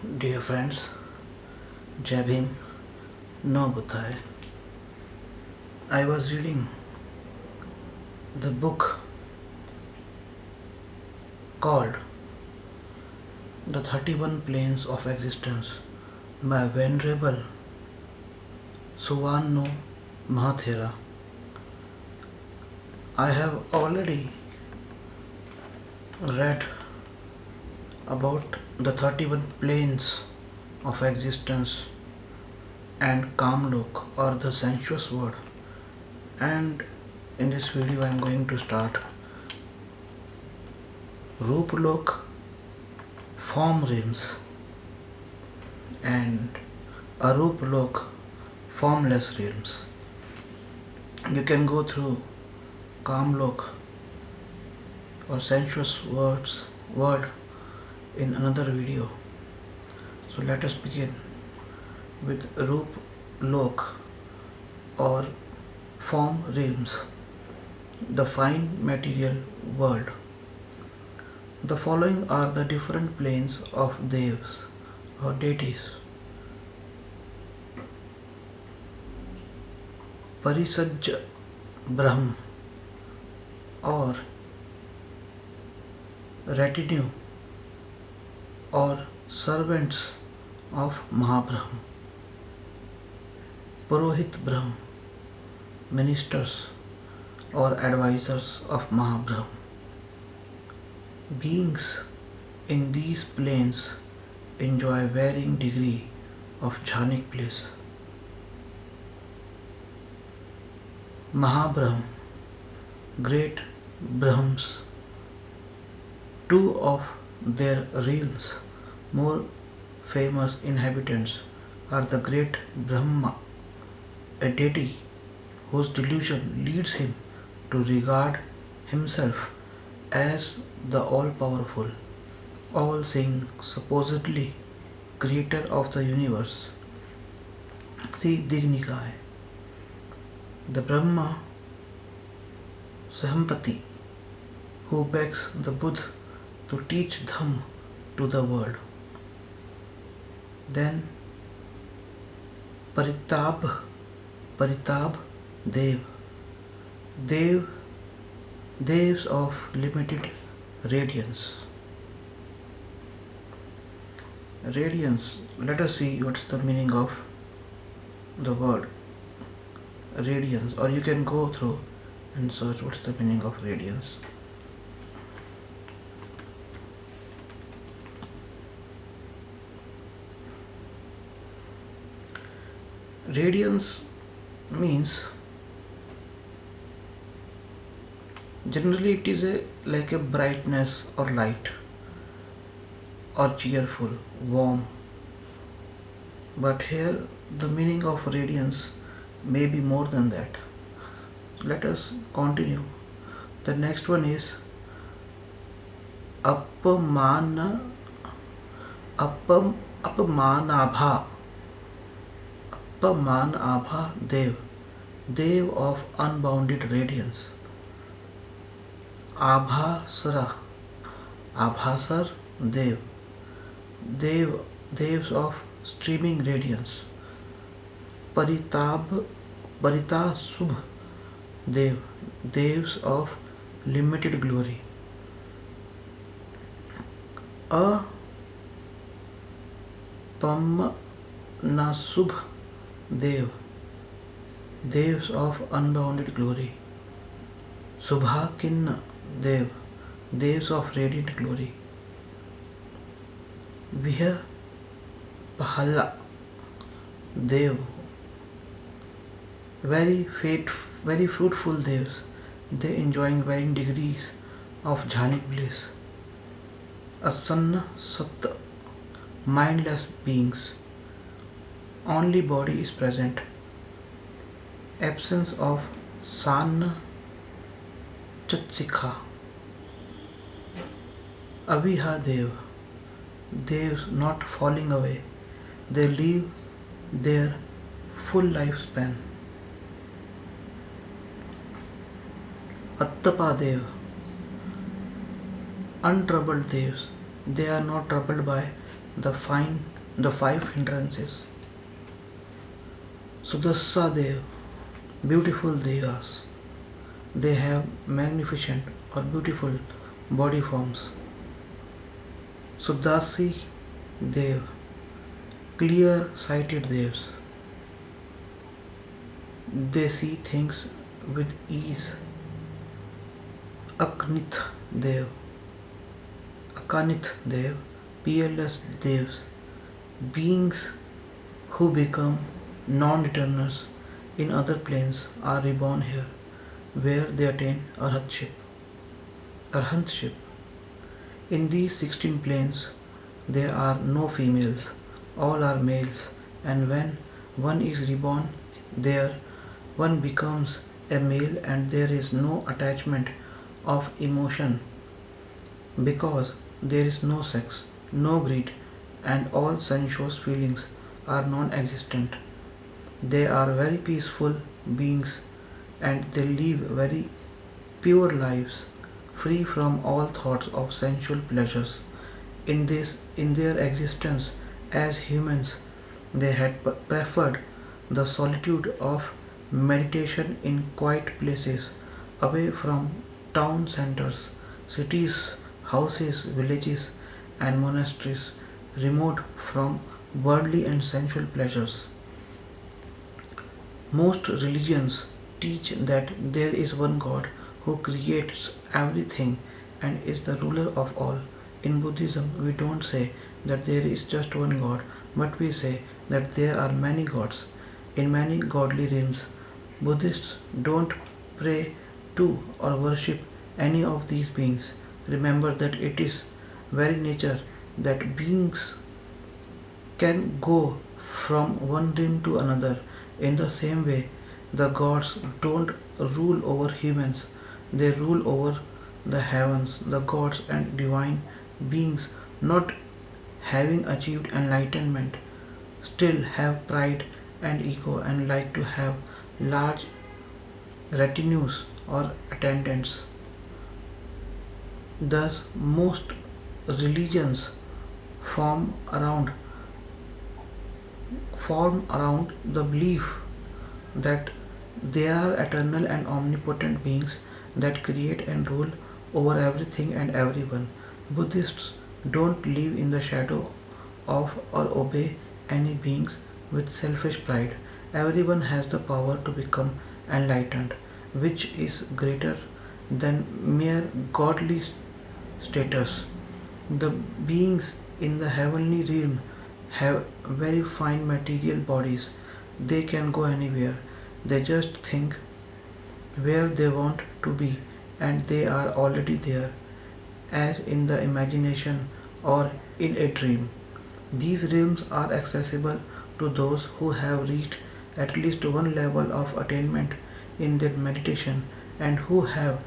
Dear friends, Jai Bhim, no Buddha. I was reading the book called The 31 Planes of Existence by Venerable Suvanno Mahathera. I have already read about the 31 planes of existence and Kamlok or the sensuous world, and in this video I am going to start Ruplok, form realms, and Aruplok, formless realms. You can go through Kamlok or sensuous world in another video. So let us begin with Rup Lok or form realms, the fine material world. The following are the different planes of devas or deities. Parisajja Brahm or retinue or servants of Mahabrahm. Purohit Brahm, ministers or advisors of Mahabrahm. Beings in these planes enjoy varying degree of jhanic bliss. Mahabrahm, great Brahms, two of their realms more famous inhabitants are the great Brahma, a deity whose delusion leads him to regard himself as the all-powerful, all-seeing, supposedly creator of the universe. See Dignikaya. The Brahma Sahampati, who begs the Buddha to teach Dham to the world. Then Paritab Dev, Devs of limited radiance. Radiance, let us see what's the meaning of the word radiance, or you can go through and search what's the meaning of radiance. Radiance means generally it is like a brightness or light or cheerful, warm. But here the meaning of radiance may be more than that. Let us continue. The next one is Apamana Apamanabha Dev, Dev of unbounded radiance. Abhasara Abhasar Dev, Devs of streaming radiance. Paritasubh Dev, Devs of limited glory. Apamnasubh Dev, Devs of unbounded glory. Subhakinna Dev, Devs of radiant glory. Viha Pahala Dev, very fruitful devs, they enjoying varying degrees of jhanic bliss. Asanna Sat, mindless beings, only body is present. Absence of Sanna Chatsikha. Aviha Dev, devs not falling away, they live their full lifespan. Attapa Dev, untroubled devs, they are not troubled by the fine the five hindrances. Sudasa Dev, beautiful devas. They have magnificent or beautiful body forms. Sudasi Dev, clear sighted devs. They see things with ease. Aknith Dev, Akanith Dev, peerless devs, beings who become non-returners in other planes are reborn here, where they attain arhantship. In these 16 planes, there are no females, all are males, and when one is reborn there, one becomes a male and there is no attachment of emotion because there is no sex, no greed, and all sensuous feelings are non existent. They are very peaceful beings and they live very pure lives, free from all thoughts of sensual pleasures. In their existence as humans, they had preferred the solitude of meditation in quiet places, away from town centers, cities, houses, villages, and monasteries, remote from worldly and sensual pleasures. Most religions teach that there is one God who creates everything and is the ruler of all. In Buddhism, we don't say that there is just one God, but we say that there are many gods in many godly realms. Buddhists don't pray to or worship any of these beings. Remember that it is very nature that beings can go from one realm to another. In the same way, the gods don't rule over humans, they rule over the heavens. The gods and divine beings, not having achieved enlightenment, still have pride and ego and like to have large retinues or attendants. Thus, most religions form around form around the belief that they are eternal and omnipotent beings that create and rule over everything and everyone. Buddhists don't live in the shadow of or obey any beings with selfish pride. Everyone has the power to become enlightened, which is greater than mere godly status. The beings in the heavenly realm have very fine material bodies. They can go anywhere. They just think where they want to be and they are already there, as in the imagination or in a dream. These realms are accessible to those who have reached at least one level of attainment in their meditation and who have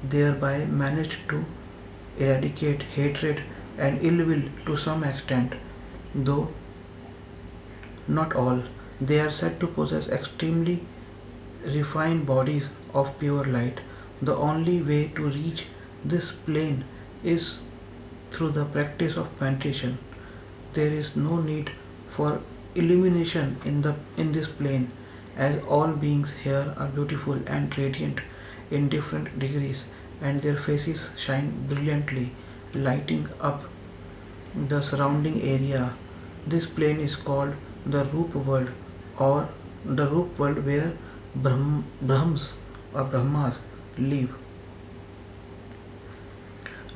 thereby managed to eradicate hatred and ill will to some extent, though not all. They are said to possess extremely refined bodies of pure light. The only way to reach this plane is through the practice of meditation. There is no need for illumination in this plane, as all beings here are beautiful and radiant in different degrees, and their faces shine brilliantly, lighting up the surrounding area. This plane is called the Roop world or the Roop world where Brahms or Brahmas live.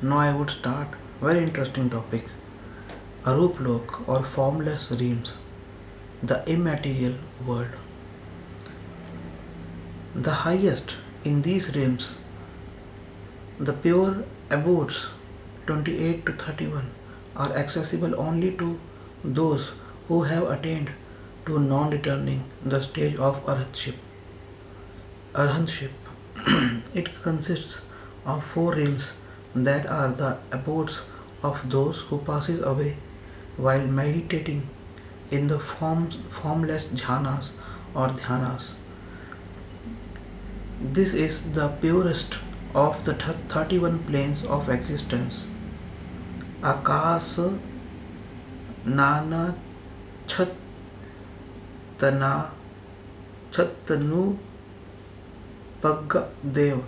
Now I would start very interesting topic. Aruplok or formless realms, the immaterial world. The highest in these realms, the pure abodes 28 to 31, are accessible only to those who have attained to non-returning, the stage of arhatship. Arhatship. It consists of four realms that are the abodes of those who passes away while meditating in the formless jhanas or dhyanas. This is the purest of the 31 planes of existence. Akasa Nana छतना छतनु Dev,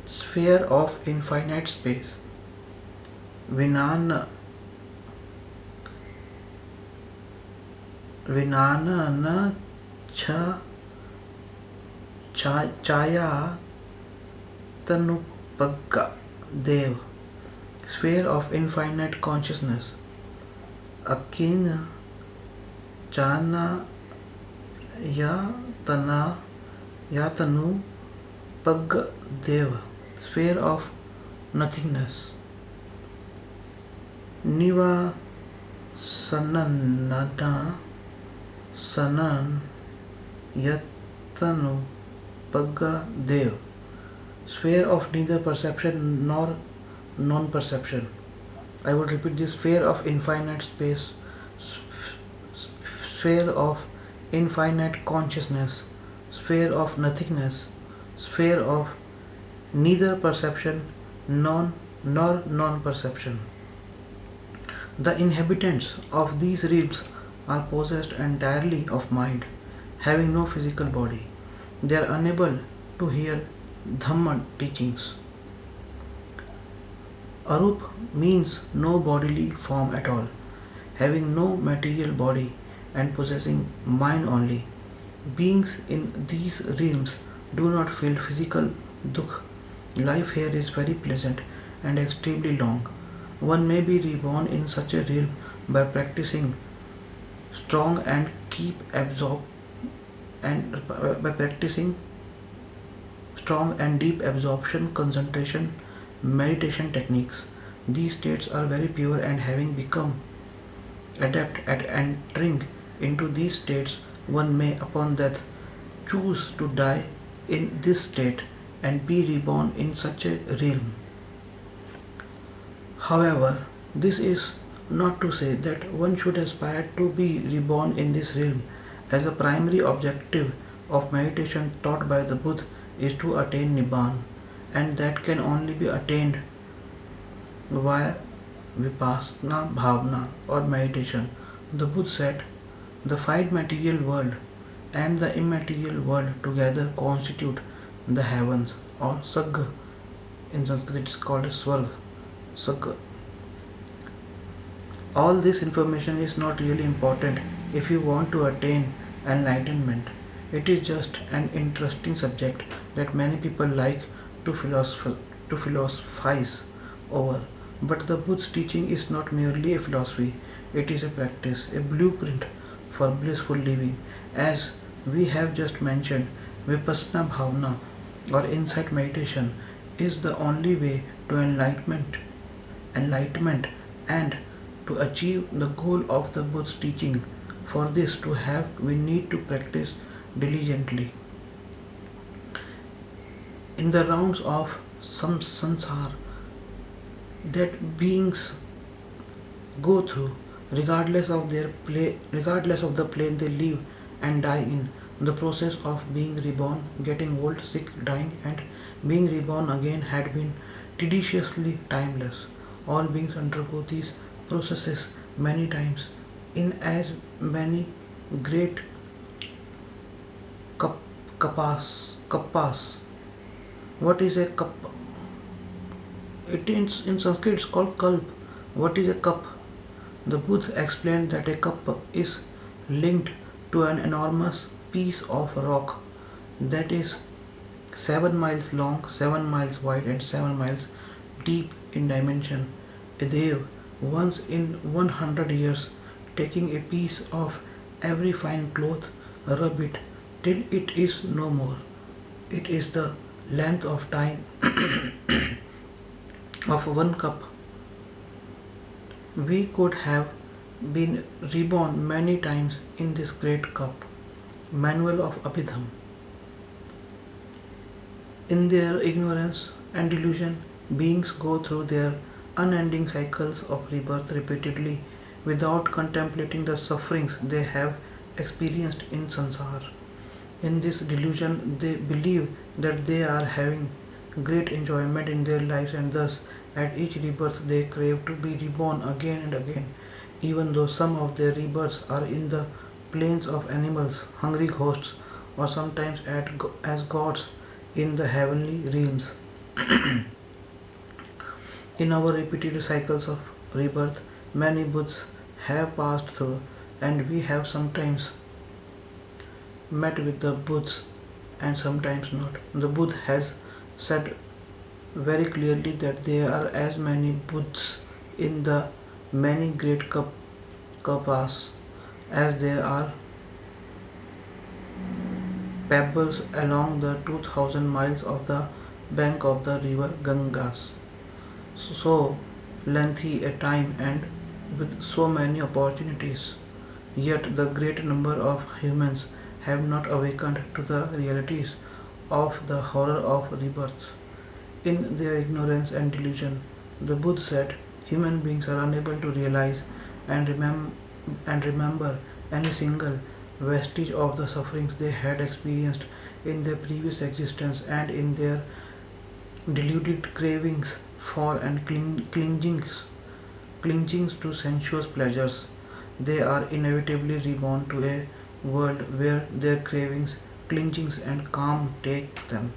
sphere of infinite space. Vinana Vinana cha Chaya Tanupagga Dev, sphere of infinite consciousness. Akin Chana Yatana Yatanu Pag Dev, sphere of nothingness. Niva Sananada Sanan Yatanu Pagga Dev, sphere of neither perception nor non perception. I would repeat this: sphere of infinite space, sphere of infinite consciousness, sphere of nothingness, sphere of neither perception nor non perception. The inhabitants of these realms are possessed entirely of mind, having no physical body. They are unable to hear Dhamma teachings. Arup means no bodily form at all, having no material body and possessing mind only. Beings in these realms do not feel physical dukh. Life here is very pleasant and extremely long. One may be reborn in such a realm by practicing strong and keep absorb and by practicing strong and deep absorption, concentration, meditation techniques. These states are very pure, and having become adept at entering into these states, one may upon death choose to die in this state and be reborn in such a realm. However, this is not to say that one should aspire to be reborn in this realm, as a primary objective of meditation taught by the Buddha is to attain Nibbana, and that can only be attained via Vipassana Bhavana or meditation. The Buddha said, the five material world and the immaterial world together constitute the heavens, or Sagga. In Sanskrit it is called as Swarga. Sagga. All this information is not really important if you want to attain enlightenment. It is just an interesting subject that many people like to philosophize over. But the Buddha's teaching is not merely a philosophy, it is a practice, a blueprint for blissful living. As we have just mentioned, Vipassana Bhavana or insight meditation is the only way to enlightenment and to achieve the goal of the Buddha's teaching. For this to have, we need to practice diligently. In the rounds of some sansar that beings go through, regardless of the plane they live and die in, the process of being reborn, getting old, sick, dying, and being reborn again had been tediously timeless. All beings undergo these processes many times in as many great kappas. What is a kappa? It is in Sanskrit it's called kalp. What is a cup? The Buddha explained that a cup is linked to an enormous piece of rock that is 7 miles long, 7 miles wide, and 7 miles deep in dimension. A Dev, once in 100 years, taking a piece of every fine cloth, rub it till it is no more. It is the length of time of one cup. We could have been reborn many times in this great cup. Manual of Abhidham. In their ignorance and delusion, beings go through their unending cycles of rebirth repeatedly without contemplating the sufferings they have experienced in samsara. In this delusion, they believe that they are having great enjoyment in their lives, and thus at each rebirth they crave to be reborn again and again. even though some of their rebirths are in the planes of animals, hungry ghosts, or sometimes as gods in the heavenly realms. In our repeated cycles of rebirth, many Buddhas have passed through, and we have sometimes met with the Buddhas and sometimes not. The Buddha has said very clearly that there are as many Buddhas in the many great kapas as there are pebbles along the 2000 miles of the bank of the river Gangas. So lengthy a time and with so many opportunities. Yet the great number of humans have not awakened to the realities of the horror of rebirth. In their ignorance and delusion, the Buddha said human beings are unable to realize and, remember any single vestige of the sufferings they had experienced in their previous existence, and in their deluded cravings for and clingings to sensuous pleasures, they are inevitably reborn to a world where their cravings, clingings, and calm take them.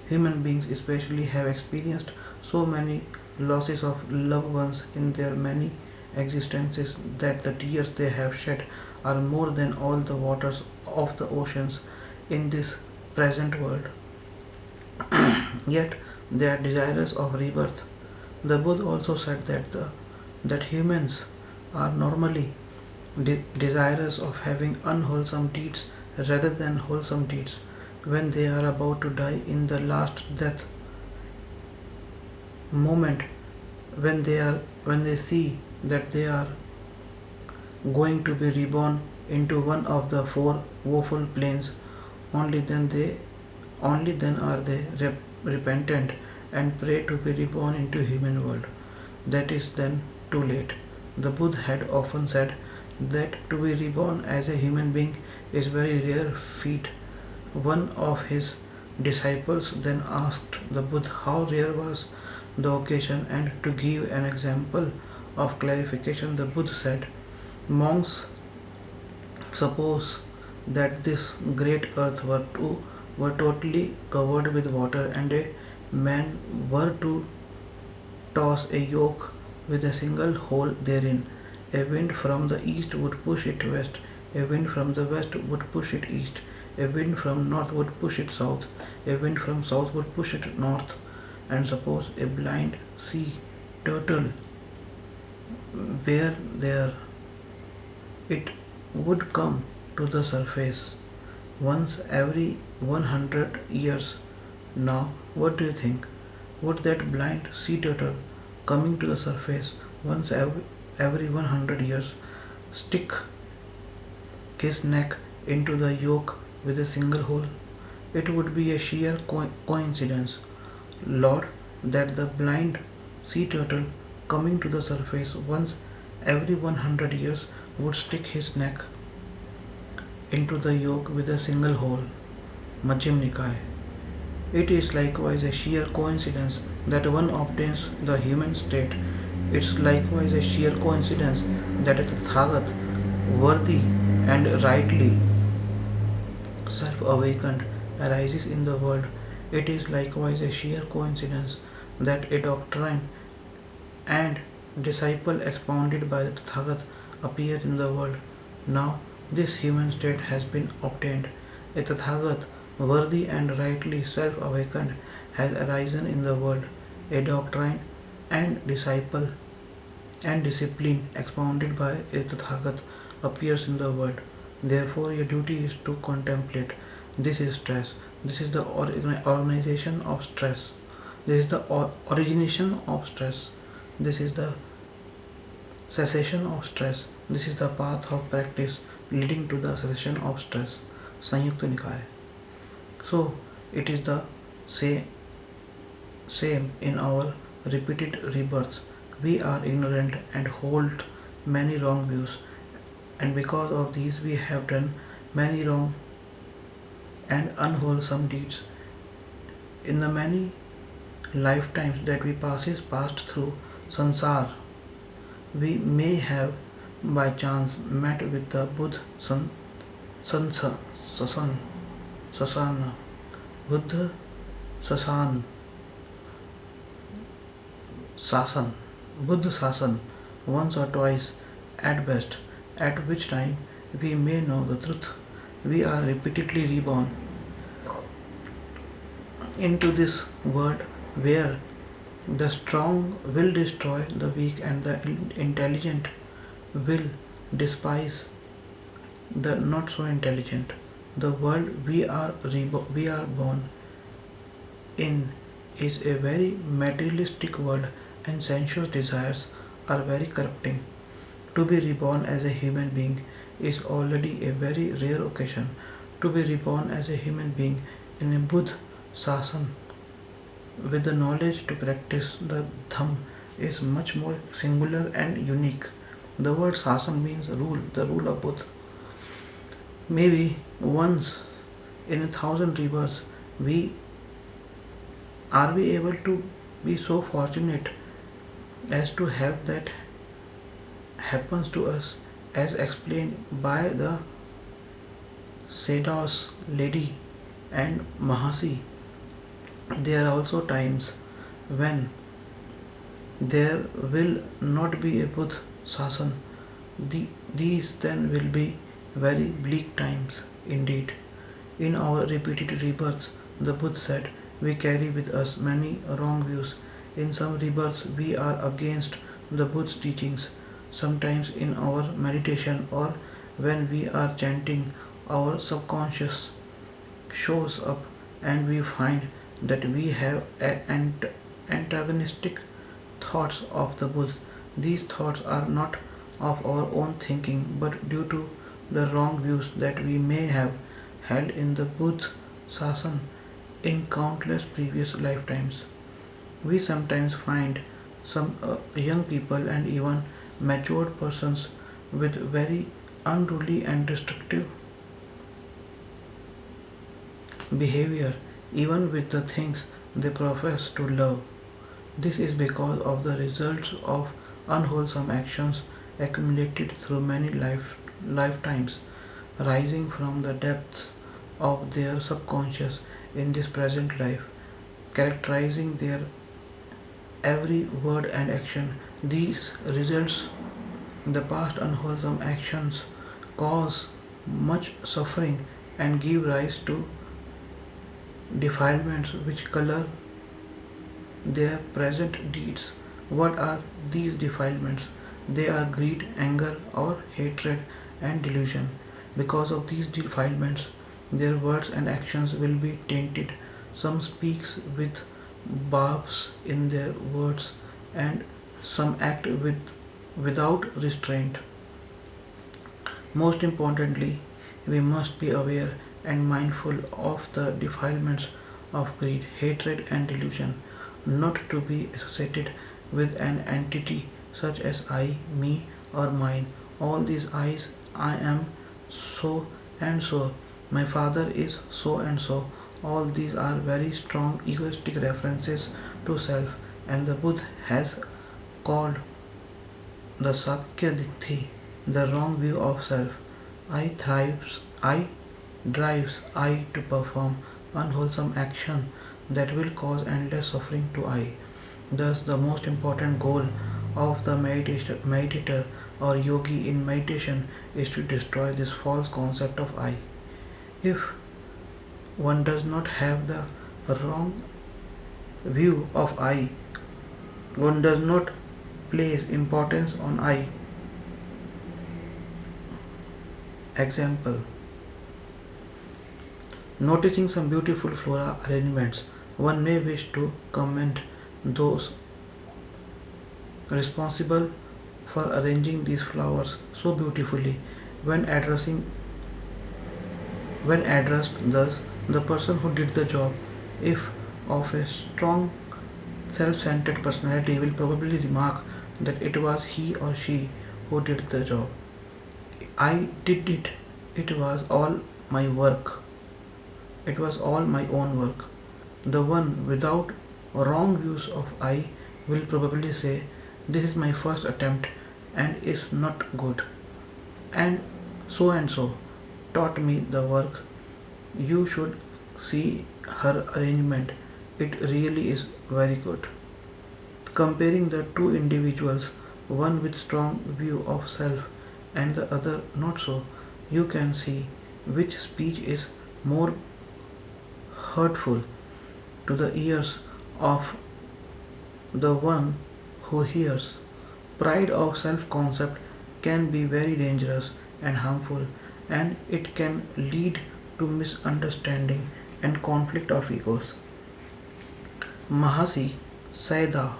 Human beings, especially, have experienced so many losses of loved ones in their many existences that the tears they have shed are more than all the waters of the oceans in this present world. Yet they are desirous of rebirth. The Buddha also said that humans are normally desirous of having unwholesome deeds rather than wholesome deeds. When they are about to die in the last death moment, when they see that they are going to be reborn into one of the four woeful planes, only then are they repentant and pray to be reborn into human world. That is then too late. The Buddha had often said that to be reborn as a human being is very rare feat. One of his disciples then asked the Buddha how rare was the occasion, and to give an example of clarification, the Buddha said, monks, suppose that this great earth were totally covered with water, and a man were to toss a yoke with a single hole therein. A wind from the east would push it west, a wind from the west would push it east, a wind from north would push it south, a wind from south would push it north. And suppose a blind sea turtle were there, it would come to the surface once every 100 years. Now, what do you think? Would that blind sea turtle coming to the surface once every 100 years stick his neck into the yoke with a single hole? It would be a sheer coincidence, Lord, that the blind sea turtle coming to the surface once every 100 years would stick his neck into the yoke with a single hole. Majjhima Nikaya. It is likewise a sheer coincidence that one obtains the human state. It's likewise a sheer coincidence that a Tathagat, worthy and rightly self-awakened, arises in the world. It is likewise a sheer coincidence that a doctrine and disciple expounded by the Tathagat appear in the world. Now this human state has been obtained. A Tathagat, worthy and rightly self-awakened, has arisen in the world. A doctrine and disciple and discipline expounded by a Tathagat appears in the world. Therefore, your duty is to contemplate. This is stress. This is the organization of stress. This is the origination of stress. This is the cessation of stress. This is the path of practice leading to the cessation of stress. Sanyukta Nikaya. So, it is the same in our repeated rebirths. We are ignorant and hold many wrong views, and because of these, we have done many wrong and unwholesome deeds. In the many lifetimes that we passed through sansar, we may have by chance met with the Buddha Sasan, Sasana, Buddha Sasan, Sasan, Buddha Sasan once or twice at best, at which time we may know the truth. We are repeatedly reborn into this world where the strong will destroy the weak and the intelligent will despise the not so intelligent. The world we are born in is a very materialistic world and sensuous desires are very corrupting. To be reborn as a human being is already a very rare occasion. To be reborn as a human being in a Buddha Sasan with the knowledge to practice the Dham is much more singular and unique. The word Sasan means rule, the rule of Buddha. Maybe once in a thousand rebirths we we able to be so fortunate as to have that happens to us as explained by the Sedas lady and Mahasi. There are also times when there will not be a Buddha Sasan. These then will be very bleak times indeed. In our repeated rebirths, the Buddha said, we carry with us many wrong views. In some rebirths, we are against the Buddha's teachings. Sometimes in our meditation or when we are chanting, our subconscious shows up and we find that we have antagonistic thoughts of the Buddha. These thoughts are not of our own thinking but due to the wrong views that we may have held in the Buddha Sasan in countless previous lifetimes. We sometimes find some young people and even matured persons with very unruly and destructive behavior even with the things they profess to love. This is because of the results of unwholesome actions accumulated through many lifetimes, rising from the depths of their subconscious in this present life, characterizing their every word and action. These results, the past unwholesome actions, cause much suffering and give rise to defilements which color their present deeds. What are these defilements? They are greed, anger, or hatred and delusion. Because of these defilements, their words and actions will be tainted. Some speaks with barbs in their words, and some act without restraint. Most importantly, we must be aware and mindful of the defilements of greed, hatred, and delusion, not to be associated with an entity such as I, me, or mine. All these I's, I am so and so, my father is so and so. All these are very strong egoistic references to self, and the Buddha has called the Sakya Ditti, the wrong view of self. I drives I to perform unwholesome action that will cause endless suffering to I. Thus, the most important goal of the meditator or yogi in meditation is to destroy this false concept of I. If one does not have the wrong view of I, one does not place importance on I. Example: noticing some beautiful flora arrangements, one may wish to commend those responsible for arranging these flowers so beautifully. When addressed thus, the person who did the job, if of a strong self-centered personality, will probably remark that it was he or she who did the job. I did it. It was all my work. It was all my own work. The one without wrong views of I will probably say, this is my first attempt and is not good. And so taught me the work. You should see her arrangement. It really is very good. Comparing the two individuals, one with strong view of self and the other not so, you can see which speech is more hurtful to the ears of the one who hears. Pride of self concept can be very dangerous and harmful, and it can lead to misunderstanding and conflict of egos. Mahasi Sayadaw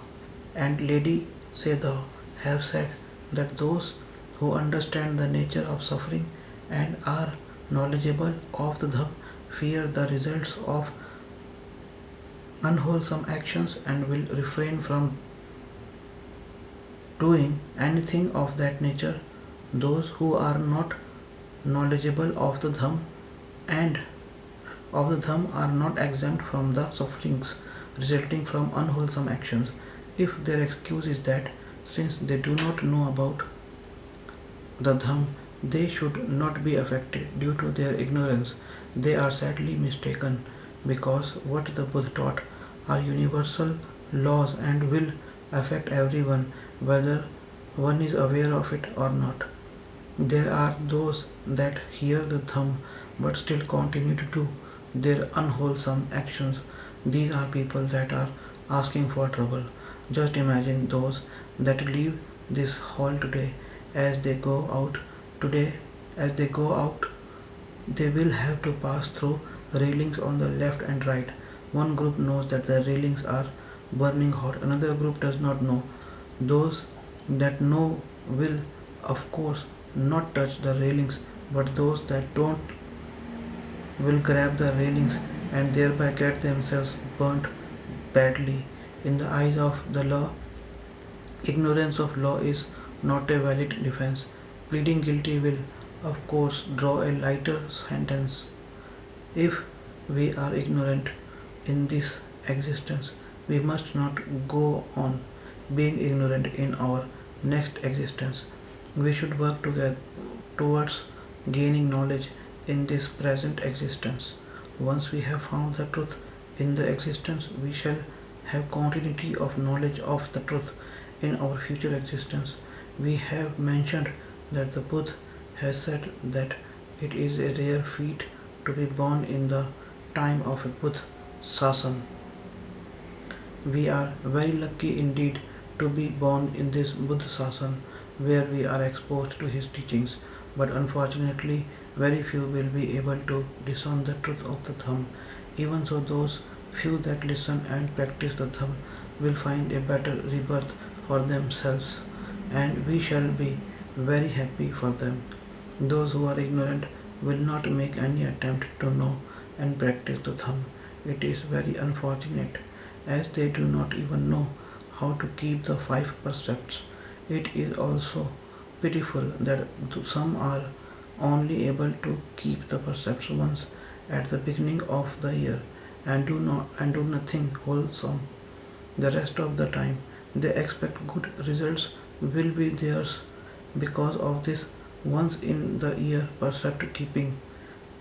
and Lady Sayadaw have said that those who understand the nature of suffering and are knowledgeable of the Dham fear the results of unwholesome actions and will refrain from doing anything of that nature. Those who are not knowledgeable of the Dham and of the Dham are not exempt from the sufferings resulting from unwholesome actions. If their excuse is that since they do not know about the Dham, they should not be affected due to their ignorance, they are sadly mistaken, because what the Buddha taught are universal laws and will affect everyone whether one is aware of it or not. There are those that hear the Dham but still continue to do their unwholesome actions. These are people that are asking for trouble. Just imagine those that leave this hall today. As they go out today, as they go out, they will have to pass through railings on the left and right. One group knows that the railings are burning hot, another group does not know. Those that know will, of course, not touch the railings, but those that don't will grab the railings and thereby get themselves burnt badly. In the eyes of the law, ignorance of law is not a valid defense. Pleading guilty will, of course, draw a lighter sentence. If we are ignorant in this existence, we must not go on being ignorant in our next existence. We should work together towards gaining knowledge in this present existence. Once we have found the truth in the existence, we shall have continuity of knowledge of the truth in our future existence. We have mentioned that the Buddha has said that it is a rare feat to be born in the time of a Buddha Sasan. We are very lucky indeed to be born in this Buddha Sasan where we are exposed to his teachings, but unfortunately very few will be able to discern the truth of the Dham. Even so, those few that listen and practice the Dham will find a better rebirth for themselves, and we shall be very happy for them. Those who are ignorant will not make any attempt to know and practice the Dham. It is very unfortunate, as they do not even know how to keep the five precepts. It is also pitiful that some are only able to keep the precepts once at the beginning of the year and do nothing wholesome. The rest of the time they expect good results will be theirs because of this once in the year precept keeping.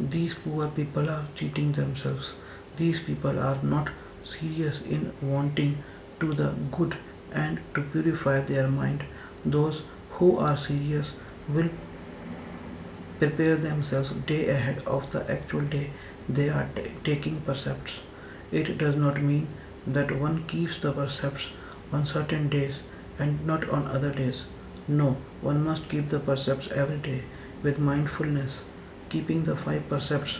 These poor people are cheating themselves. These people are not serious in wanting to the good and to purify their mind. Those who are serious will prepare themselves day ahead of the actual day they are taking precepts. It does not mean that one keeps the precepts on certain days and not on other days. No, one must keep the precepts every day with mindfulness. Keeping the five precepts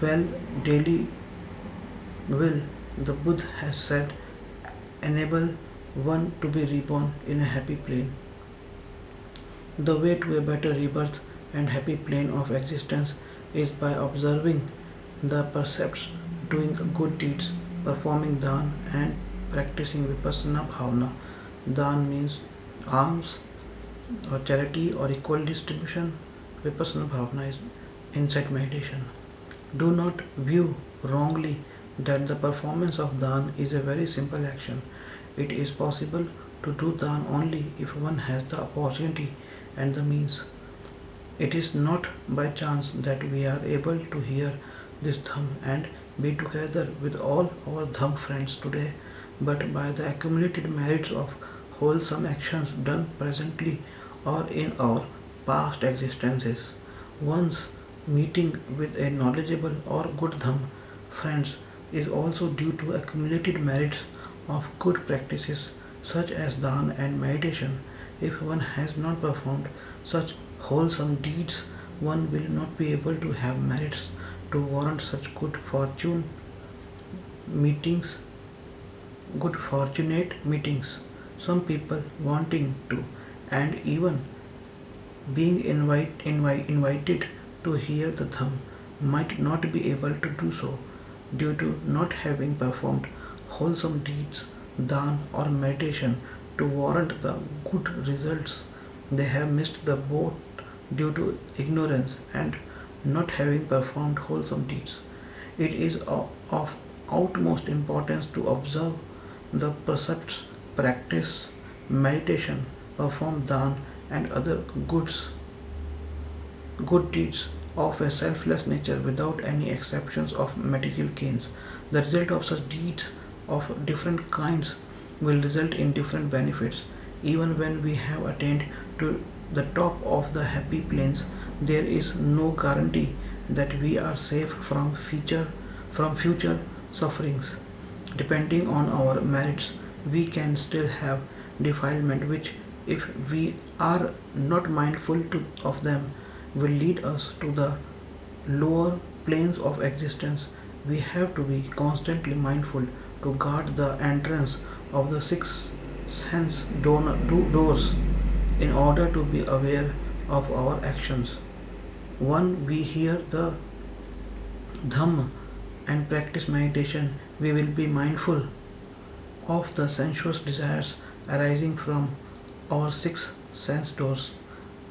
well daily will, the Buddha has said, enable one to be reborn in a happy plane. The way to a better rebirth and happy plane of existence is by observing the precepts, doing good deeds, performing dan and practicing vipassana bhavana. Dan means alms or charity or equal distribution. Vipassana bhavana is insight meditation. Do not view wrongly that the performance of dan is a very simple action. It is possible to do dhan only if one has the opportunity and the means. It is not by chance that we are able to hear this dham and be together with all our dham friends today, but by the accumulated merits of wholesome actions done presently or in our past existences. One's meeting with a knowledgeable or good dham friends is also due to accumulated merits of good practices such as dhan and meditation. If one has not performed such wholesome deeds, one will not be able to have merits to warrant such meetings, good fortunate meetings. Some people wanting to and even being invited to hear the dham might not be able to do so due to not having performed wholesome deeds, dhan or meditation to warrant the good results. They have missed the boat due to ignorance and not having performed wholesome deeds. It is of utmost importance to observe the precepts, practice meditation, perform dhan and other good deeds of a selfless nature without any exceptions of material gains. The result of such deeds of different kinds will result in different benefits. Even when we have attained to the top of the happy plains, there is no guarantee that we are safe from future sufferings. Depending on our merits, we can still have defilement which, if we are not of them, will lead us to the lower planes of existence. We have to be constantly mindful to guard the entrance of the six doors in order to be aware of our actions. One, we hear the Dhamma and practice meditation, we will be mindful of the sensuous desires arising from our six sense doors.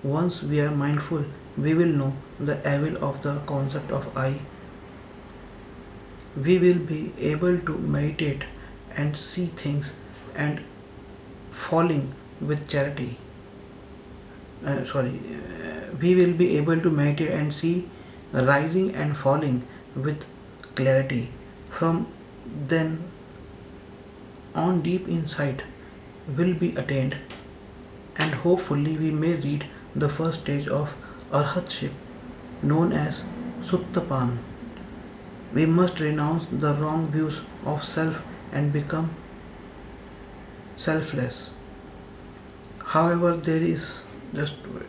Once we are mindful, we will know the evil of the concept of I. We will be able to meditate and see things and falling with charity. We will be able to meditate and see rising and falling with clarity. From then on, deep insight will be attained, and hopefully, we may reach the first stage of arhatship known as Suttapan. We must renounce the wrong views of self and become selfless. However, there is just wait.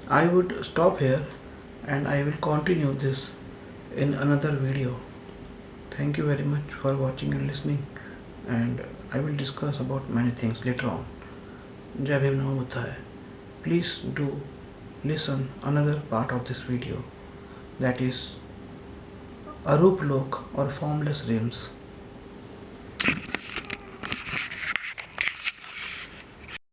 I would stop here and I will continue this in another video. Thank you very much for watching and listening, and I will discuss about many things later on. Jai Bhim Namo Buddhaya. Please do listen another part of this video, that is Arup Lok or formless realms.